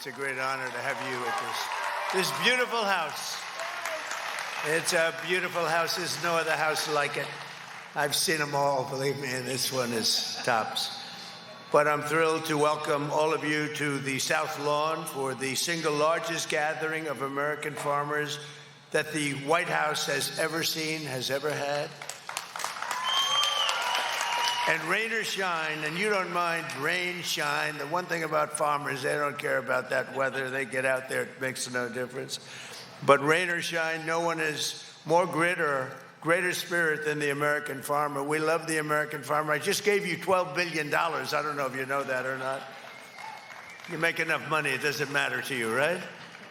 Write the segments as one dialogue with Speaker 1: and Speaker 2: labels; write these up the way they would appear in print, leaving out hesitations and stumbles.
Speaker 1: It's a great honor to have you at this beautiful house. It's a beautiful house. There's no other house like it. I've seen them all, believe me, and this one is tops. But I'm thrilled to welcome all of you to the South Lawn for the single largest gathering of American farmers that the White House has ever seen, has ever had. And rain or shine, and you don't mind rain, shine. The one thing about farmers, they don't care about that weather. They get out there, it makes no difference. But rain or shine, no one has more grit or greater spirit than the American farmer. We love the American farmer. I just gave you $12 billion. I don't know if you know that or not. You make enough money, it doesn't matter to you, right?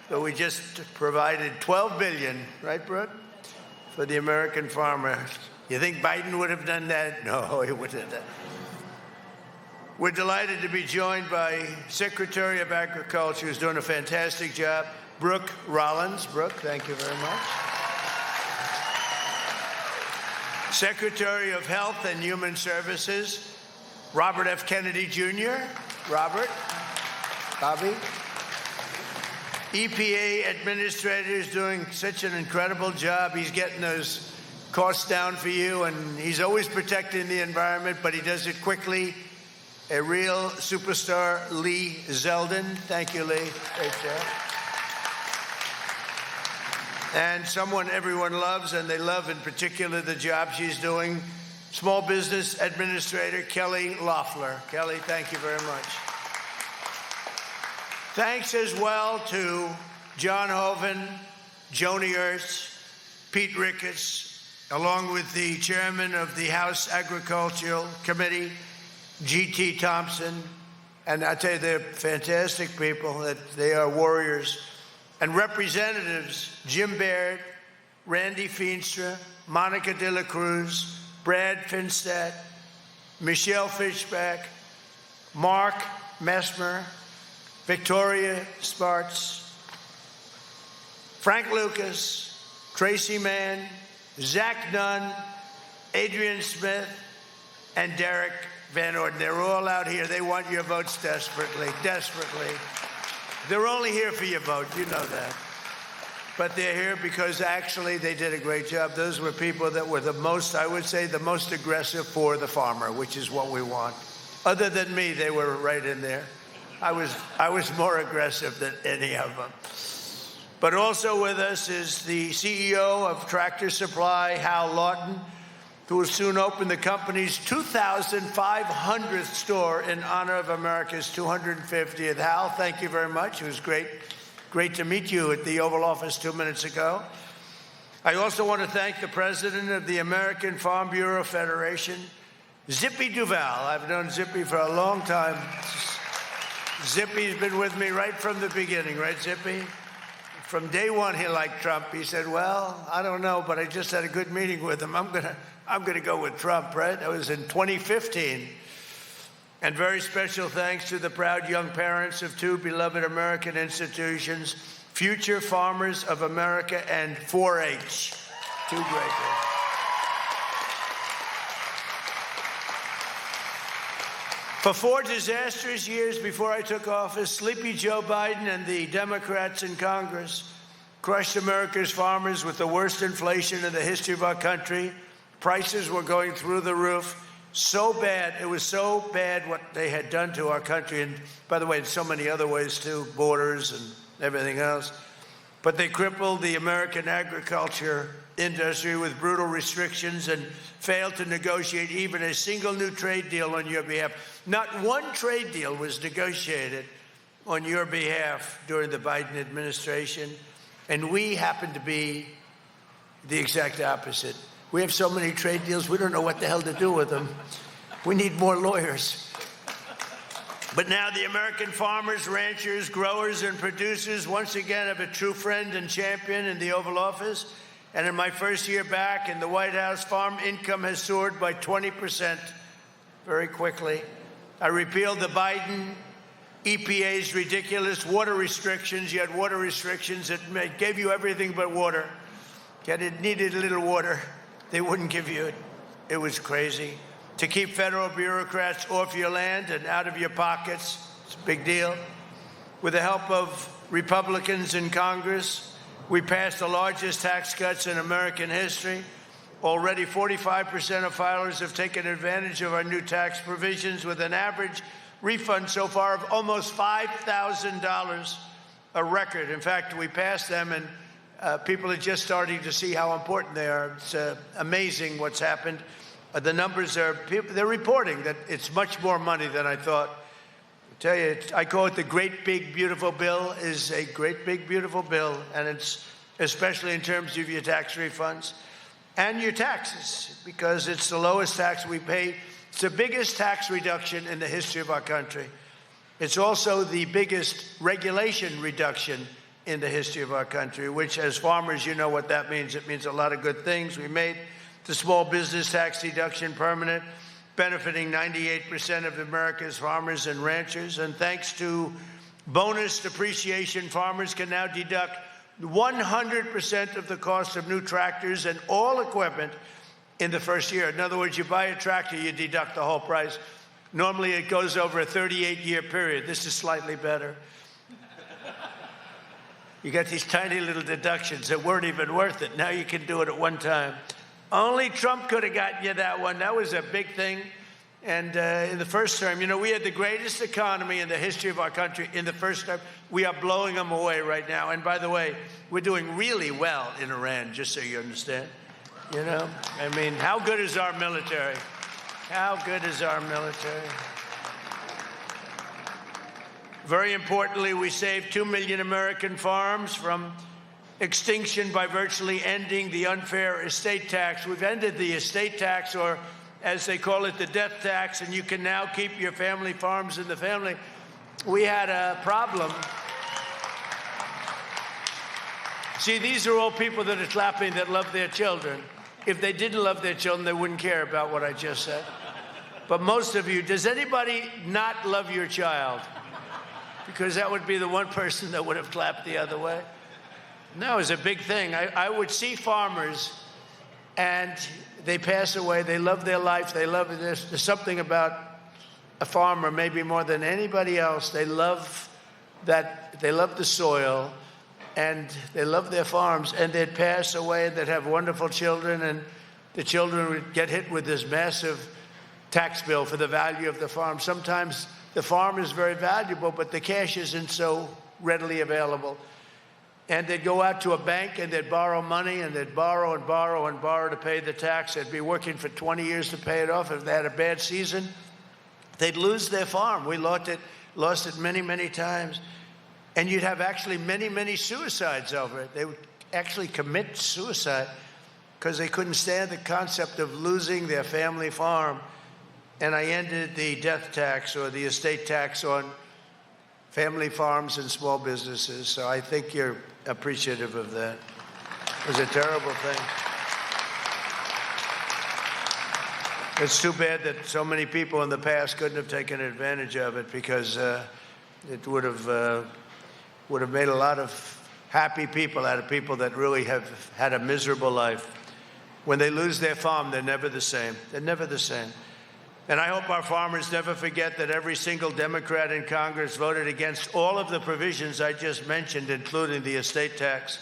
Speaker 1: But we just provided $12 billion, right, Brett, for the American farmer. You think Biden would have done that? No, he wouldn't have done that. We're delighted to be joined by Secretary of Agriculture, who's doing a fantastic job, Brooke Rollins. Brooke, thank you very much. Secretary of Health and Human Services, Robert F. Kennedy Jr. Robert. Bobby. EPA Administrator is doing such an incredible job. He's getting those costs down for you, and he's always protecting the environment, but he does it quickly. A real superstar, Lee Zeldin. Thank you, Lee. Great job. And someone everyone loves, and they love in particular the job she's doing, Small Business Administrator Kelly Loeffler. Kelly, thank you very much. Thanks as well to John Hoeven, Joni Ertz, Pete Ricketts, along with the chairman of the House Agricultural Committee, G.T. Thompson. And I tell you, they're fantastic people. That they are warriors. And representatives, Jim Baird, Randy Feenstra, Monica De La Cruz, Brad Finstadt, Michelle Fishback, Mark Messmer, Victoria Spartz, Frank Lucas, Tracy Mann, Zach Nunn, Adrian Smith, and Derek Van Orden. They're all out here. They want your votes desperately, desperately. They're only here for your vote, you know that. But they're here because actually they did a great job. Those were people that were the most, I would say, the most aggressive for the farmer, which is what we want. Other than me, they were right in there. I was more aggressive than any of them. But also with us is the CEO of Tractor Supply, Hal Lawton, who will soon open the company's 2,500th store in honor of America's 250th. Hal, thank you very much. It was great to meet you at the Oval Office 2 minutes ago. I also want to thank the president of the American Farm Bureau Federation, Zippy Duval. I've known Zippy for a long time. Zippy's been with me right from the beginning, right, Zippy? From day one, he liked Trump. He said, well, I don't know, but I just had a good meeting with him. I'm gonna go with Trump, right? That was in 2015. And very special thanks to the proud young parents of two beloved American institutions, Future Farmers of America and 4-H. Two great ones. For 4 disastrous years before I took office, Sleepy Joe Biden and the Democrats in Congress crushed America's farmers with the worst inflation in the history of our country. Prices were going through the roof. So bad, it was so bad what they had done to our country. And by the way, in so many other ways too, borders and everything else. But they crippled the American agriculture industry with brutal restrictions and failed to negotiate even a single new trade deal on your behalf. Not one trade deal was negotiated on your behalf during the Biden administration. And we happen to be the exact opposite. We have so many trade deals, we don't know what the hell to do with them. We need more lawyers. But now the American farmers, ranchers, growers, and producers once again have a true friend and champion in the Oval Office. And in my first year back in the White House, farm income has soared by 20% very quickly. I repealed the Biden EPA's ridiculous water restrictions. You had water restrictions that gave you everything but water. Yet it needed a little water. They wouldn't give you it. It was crazy. To keep federal bureaucrats off your land and out of your pockets, it's a big deal. With the help of Republicans in Congress, we passed the largest tax cuts in American history. Already 45% of filers have taken advantage of our new tax provisions, with an average refund so far of almost $5,000, a record. In fact, we passed them, and people are just starting to see how important they are. It's amazing what's happened. The numbers are, they're reporting that it's much more money than I thought. I tell you, I call it the great big beautiful bill. Is a great big beautiful bill, and it's especially in terms of your tax refunds and your taxes, because it's the lowest tax we pay. It's the biggest tax reduction in the history of our country. It's also the biggest regulation reduction in the history of our country, which, as farmers, you know what that means. It means a lot of good things. We made the small business tax deduction permanent, benefiting 98% of America's farmers and ranchers. And thanks to bonus depreciation, farmers can now deduct 100% of the cost of new tractors and all equipment in the first year. In other words, you buy a tractor, you deduct the whole price. Normally, it goes over a 38-year period. This is slightly better. You got these tiny little deductions that weren't even worth it. Now you can do it at one time. Only Trump could have gotten you that one. That was a big thing. And in the first term, you know, we had the greatest economy in the history of our country in the first term. We are blowing them away right now. And by the way, we're doing really well in Iran, just so you understand. You know, I mean, how good is our military? How good is our military? Very importantly, we saved 2 million American farms from extinction by virtually ending the unfair estate tax. We've ended the estate tax, or as they call it, the death tax, and you can now keep your family farms in the family. We had a problem. See, these are all people that are clapping that love their children. If they didn't love their children, they wouldn't care about what I just said. But most of you, does anybody not love your child? Because that would be the one person that would have clapped the other way. No, it's a big thing. I would see farmers, and they pass away. They love their life. They love this. There's something about a farmer, maybe more than anybody else. They love that. They love the soil, and they love their farms. And they'd pass away, and they'd have wonderful children, and the children would get hit with this massive tax bill for the value of the farm. Sometimes the farm is very valuable, but the cash isn't so readily available. And they'd go out to a bank and they'd borrow money, and they'd borrow and borrow and borrow to pay the tax. They'd be working for 20 years to pay it off. If they had a bad season, they'd lose their farm. We lost it many, many times. And you'd have actually many, many suicides over it. They would actually commit suicide because they couldn't stand the concept of losing their family farm. And I ended the death tax, or the estate tax, on family farms and small businesses. So I think you're appreciative of that. It was a terrible thing. It's too bad that so many people in the past couldn't have taken advantage of it, because it would have made a lot of happy people out of people that really have had a miserable life. When they lose their farm, they're never the same. They're never the same. And I hope our farmers never forget that every single Democrat in Congress voted against all of the provisions I just mentioned, including the estate tax.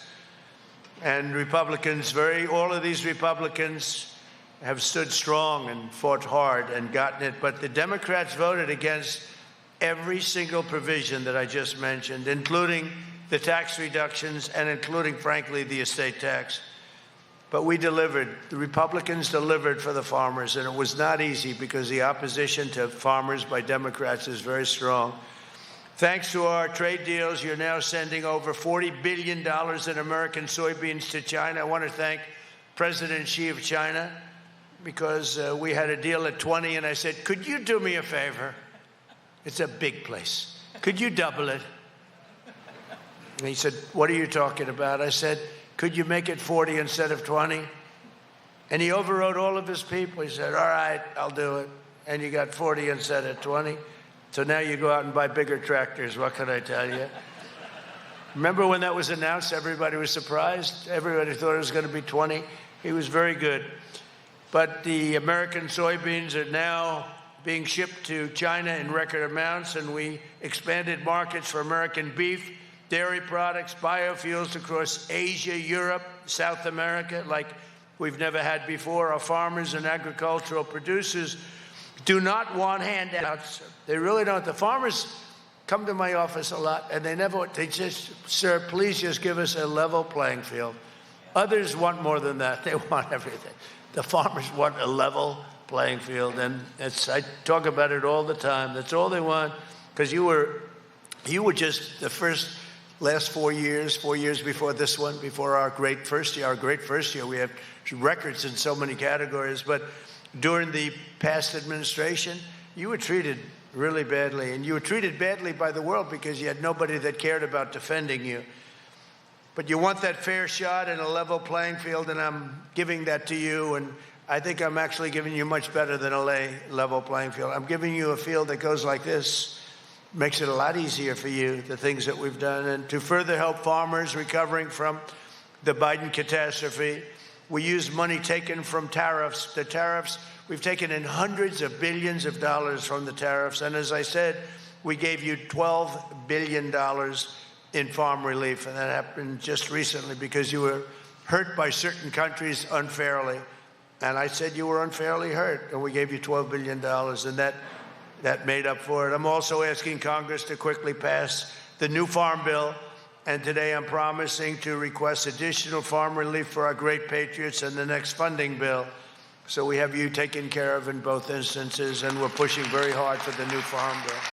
Speaker 1: And Republicans, all of these Republicans have stood strong and fought hard and gotten it. But the Democrats voted against every single provision that I just mentioned, including the tax reductions and including, frankly, the estate tax. But we delivered. The Republicans delivered for the farmers, and it was not easy because the opposition to farmers by Democrats is very strong. Thanks to our trade deals, you're now sending over $40 billion in American soybeans to China. I want to thank President Xi of China, because we had a deal at 20, and I said, could you do me a favor? It's a big place. Could you double it? And he said, what are you talking about? I said, could you make it 40 instead of 20? And he overrode all of his people. He said, all right, I'll do it. And you got 40 instead of 20. So now you go out and buy bigger tractors. What can I tell you? Remember when that was announced, everybody was surprised. Everybody thought it was going to be 20. He was very good. But the American soybeans are now being shipped to China in record amounts, and we expanded markets for American beef, dairy products, biofuels across Asia, Europe, South America, like we've never had before. Our farmers and agricultural producers do not want handouts. They really don't. The farmers come to my office a lot, and they just, sir, please just give us a level playing field. Others want more than that. They want everything. The farmers want a level playing field, and I talk about it all the time. That's all they want, because you were just the last 4 years before this one, before our great first year. We have records in so many categories, but during the past administration, you were treated really badly, and you were treated badly by the world because you had nobody that cared about defending you. But you want that fair shot and a level playing field, and I'm giving that to you, and I think I'm actually giving you much better than a level playing field. I'm giving you a field that goes like this. Makes it a lot easier for you, the things that we've done. And to further help farmers recovering from the Biden catastrophe, we use money taken from tariffs. The tariffs, we've taken in hundreds of billions of dollars from the tariffs. And as I said, we gave you $12 billion in farm relief. And that happened just recently because you were hurt by certain countries unfairly. And I said you were unfairly hurt, and we gave you $12 billion, and that made up for it. I'm also asking Congress to quickly pass the new farm bill, and today I'm promising to request additional farm relief for our great patriots in the next funding bill. So we have you taken care of in both instances, and we're pushing very hard for the new farm bill.